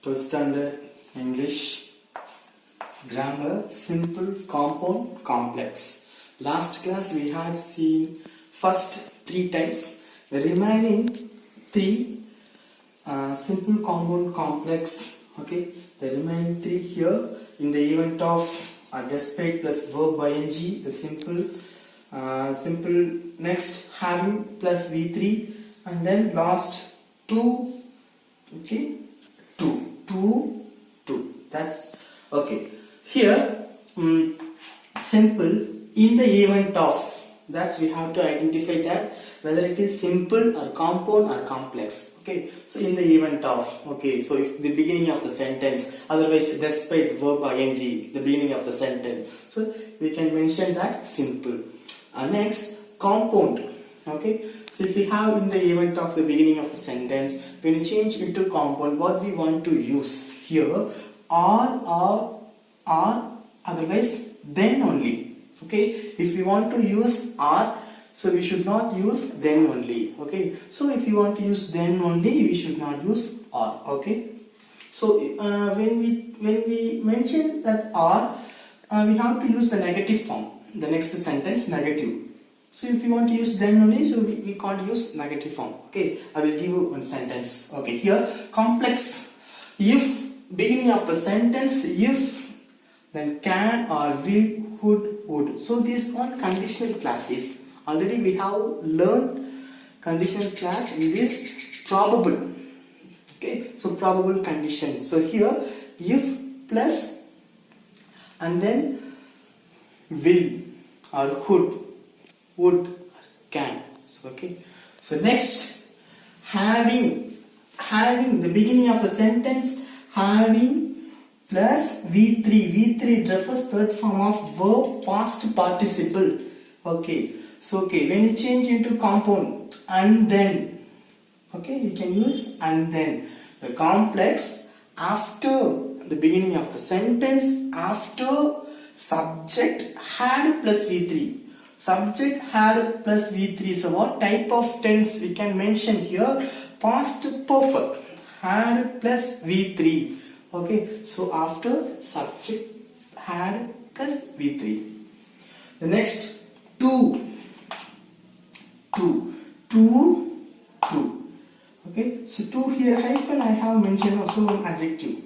12th standard English grammar, simple, compound, complex. Last class we had seen first three types. The remaining three, simple, compound, complex. Okay, the remaining three here in the event of despite plus verb ing, the simple, next having plus v3, and then last two. Okay, two. That's okay. Here, simple in the event of, that's we have to identify that whether it is simple or compound or complex. Okay, so in the event of, okay, so if the beginning of the sentence, otherwise despite verb ing, the beginning of the sentence, so we can mention that simple. Next, compound. Okay, so if we have in the event of the beginning of the sentence, when you change into compound, what we want to use here, or otherwise then only. Okay, if we want to use or, so we should not use then only. Okay, so if you want to use then only, we should not use or. Okay, so when we mention that or, we have to use the negative form, the next sentence negative. So if you want to use then only, so we can't use negative form. Okay, I will give you one sentence. Okay, here complex, if beginning of the sentence if, then can or will, would. So this one conditional class. If already we have learned conditional class in this probable. Okay, so probable condition. So here if plus and then will or could, would, can. So okay, so next having the beginning of the sentence having plus v3 refers third form of verb past participle. Okay, so okay, when you change into compound and then, okay, you can use and then. The complex after the beginning of the sentence, after subject had plus v3. Subject had plus v3. So what type of tense we can mention here? Past perfect. Had plus v3. Okay, so after subject had plus v3. The next two. Okay, so two here hyphen I have mentioned also one adjective.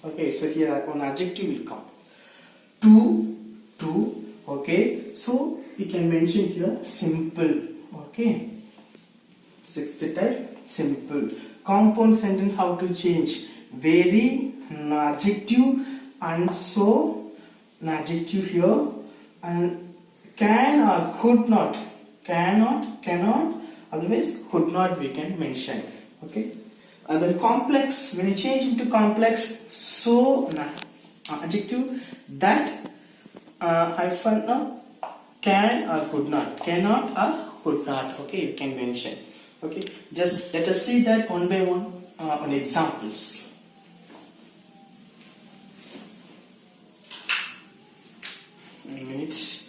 Okay, so here one adjective will come. Two. Okay, so we can mention here simple. Okay, sixth type simple. Compound sentence how to change? Very, an adjective, and so an adjective here, and can or could not, cannot, otherwise could not we can mention. Okay, and then complex, when you change into complex, so adjective that hyphen can or could not, cannot or could not. Okay, you can mention. Okay, just let us see that one by one on examples. A minute.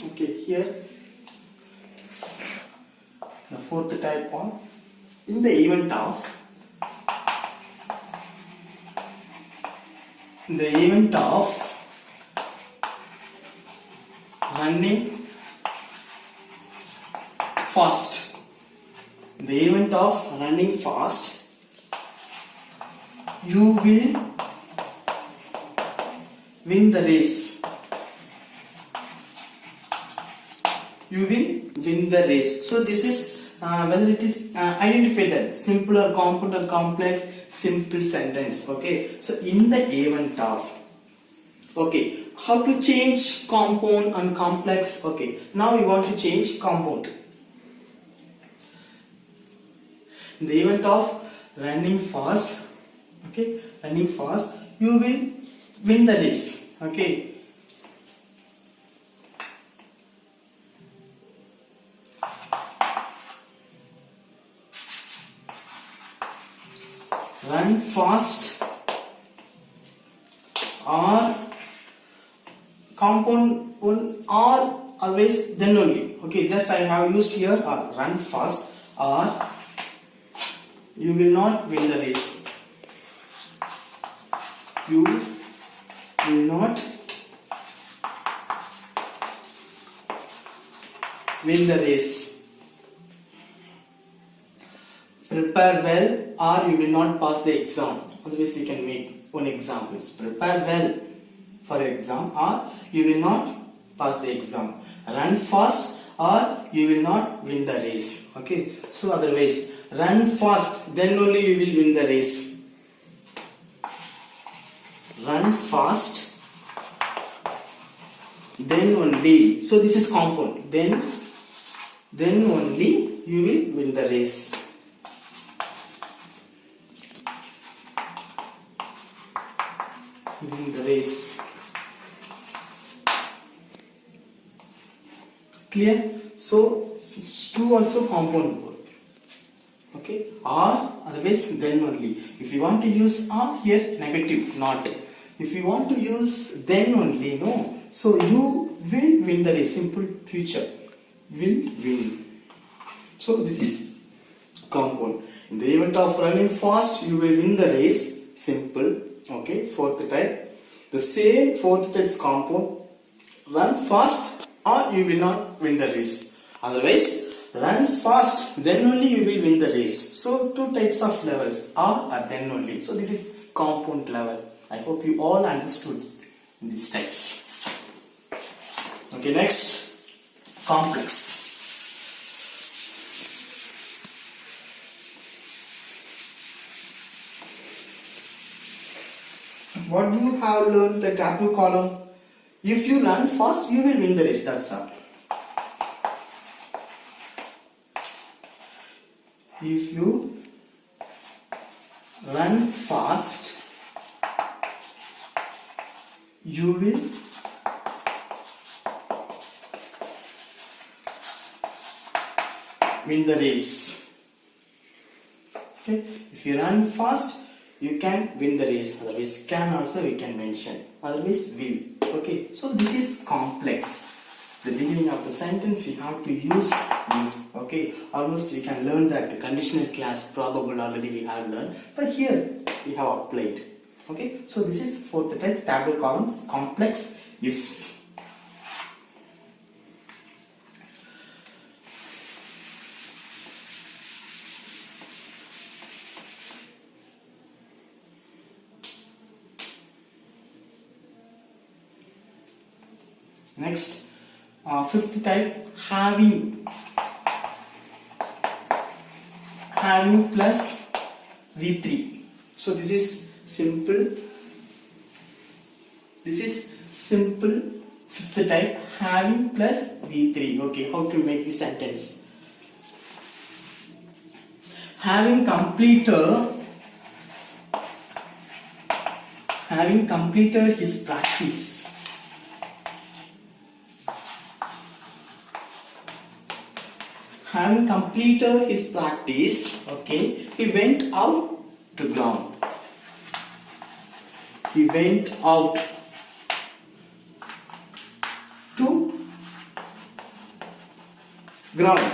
Okay, here the fourth type one, in the event of running fast. In the event of running fast, you will win the race. You will win the race. So this is whether it is identify that simple or compound or complex, simple sentence. Okay, so in the event of, okay, how to change compound and complex? Okay, now we want to change compound. In the event of running fast, okay, running fast, you will win the race. Okay, run fast or compound one or always then only. Okay, just I have used here run fast or you will not win the race. You will not win the race. Prepare well or you will not pass the exam. Otherwise we can make one example. Prepare well for exam or you will not pass the exam. Run fast or you will not win the race. Okay, so otherwise run fast, then only you will win the race. Run fast, then only. So this is compound. Then only you will win the race. Win the race. Clear? So two also compound word. Okay, or otherwise then only. If you want to use or here negative, not. If you want to use then only, no. So you will win the race. Simple future. Will win. So this is compound. In the event of running fast, you will win the race. Simple. Okay, fourth type. The same fourth type is compound. Run fast or you will not win the race. Otherwise, run fast, then only you will win the race. So two types of levels are then only. So this is compound level. I hope you all understood these types. Okay, next, complex. What do you have learned the tableau column? If you run fast, you will win the race. That's all. If you run fast, you will win the race. Okay. If you run fast, you can win the race. Otherwise, can also we can mention. Otherwise, will. Okay. So this is complex. The beginning of the sentence we have to use if. Okay. Almost we can learn that the conditional class probable already we have learned. But here we have applied. Okay. So this is for the type tableau columns complex if. Next, fifth type, having plus V3. So this is simple. This is simple. Fifth type, having plus V3. Okay, how to make the sentence? Having completed his practice. Having completed his practice, okay, he went out to ground. He went out to ground.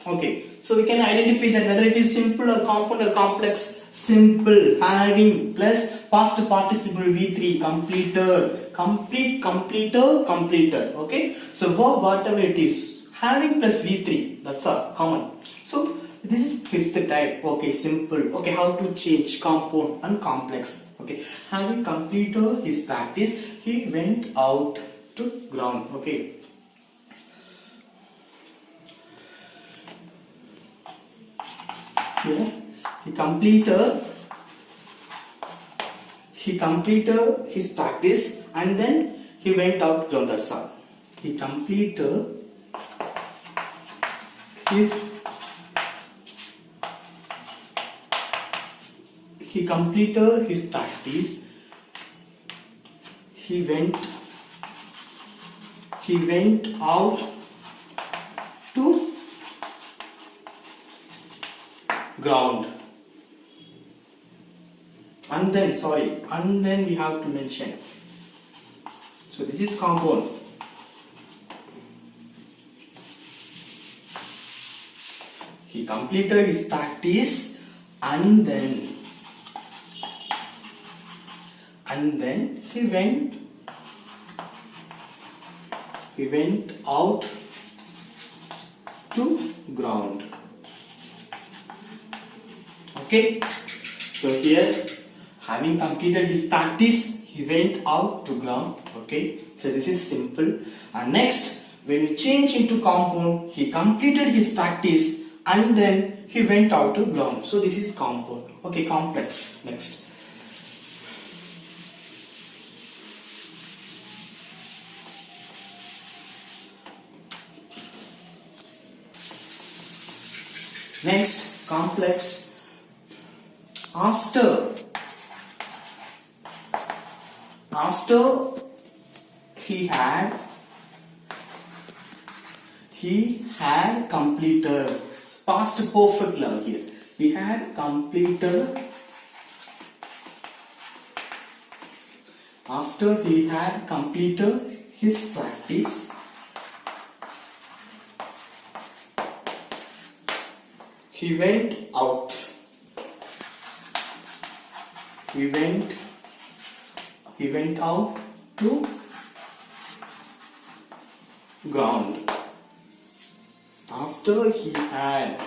Okay, so we can identify that whether it is simple or compound or complex. Simple, having plus past participle V3, completed, completer. Okay, so verb whatever it is. Having plus V3, that's all common. So this is fifth type. Okay, simple. Okay, how to change compound and complex. Okay, having completed his practice, he went out to ground. Okay. Here he completed his practice and then he went out to ground. That's all. He completed his practice. He went out to ground. And then we have to mention. So this is compound. He completed his practice and then he went out to ground. Okay, so here, having completed his practice, he went out to ground. Okay, so this is simple. And next, when we change into compound, he completed his practice and then he went out to ground. So this is compound. Okay, complex. Next. Next, complex. After he had completed, past perfect level here. He had completed. After he had completed his practice, he went out. He went out to ground. After he had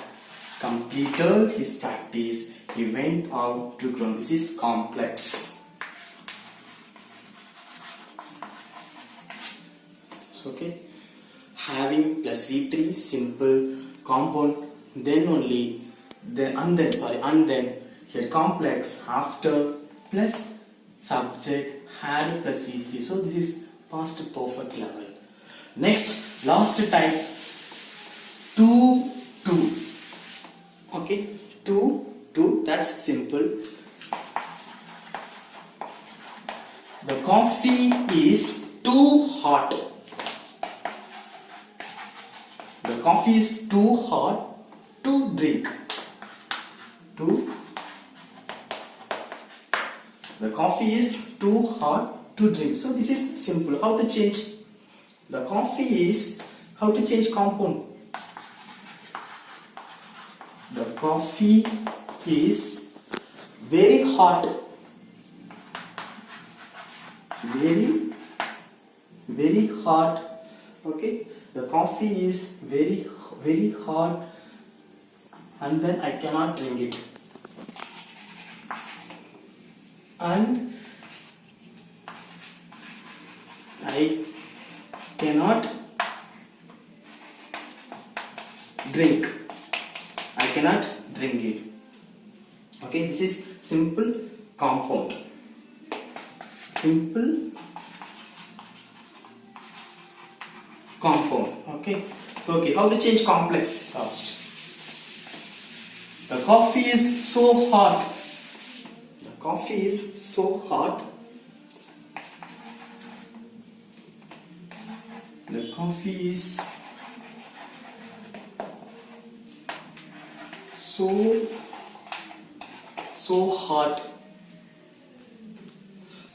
completed his practice, he went out to ground. This is complex. So, okay, having plus V3, simple, compound, then only and then here complex, after plus subject, had plus V3. So this is past perfect level. Next, last type, 2 2. Okay, 2 2, that's simple. The coffee is too hot. The coffee is too hot to drink. The coffee is too hot to drink. So this is simple. How to change? The coffee is, how to change compound? The coffee is very hot. Very hot. Okay. The coffee is very hot, and then I cannot drink it. And I cannot drink. I cannot drink it. Okay, this is simple compound. Simple compound. Okay. So okay, how to change complex first? The coffee is so hot. The coffee is so hot. The coffee is so hot.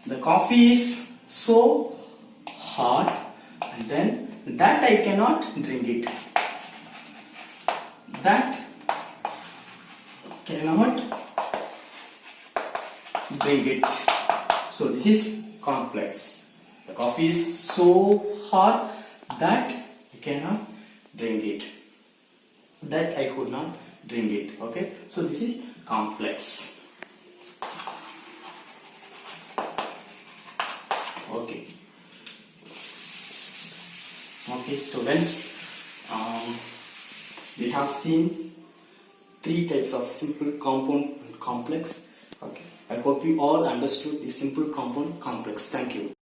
The coffee is so hot, and then that I cannot drink it. That cannot drink it. So this is complex. The coffee is so hot that you cannot drink it. That I could not drink it. Okay. So this is complex. Okay. Okay, students. We have seen 3 types of simple, compound, and complex. Okay. I hope you all understood the simple, compound, complex. Thank you.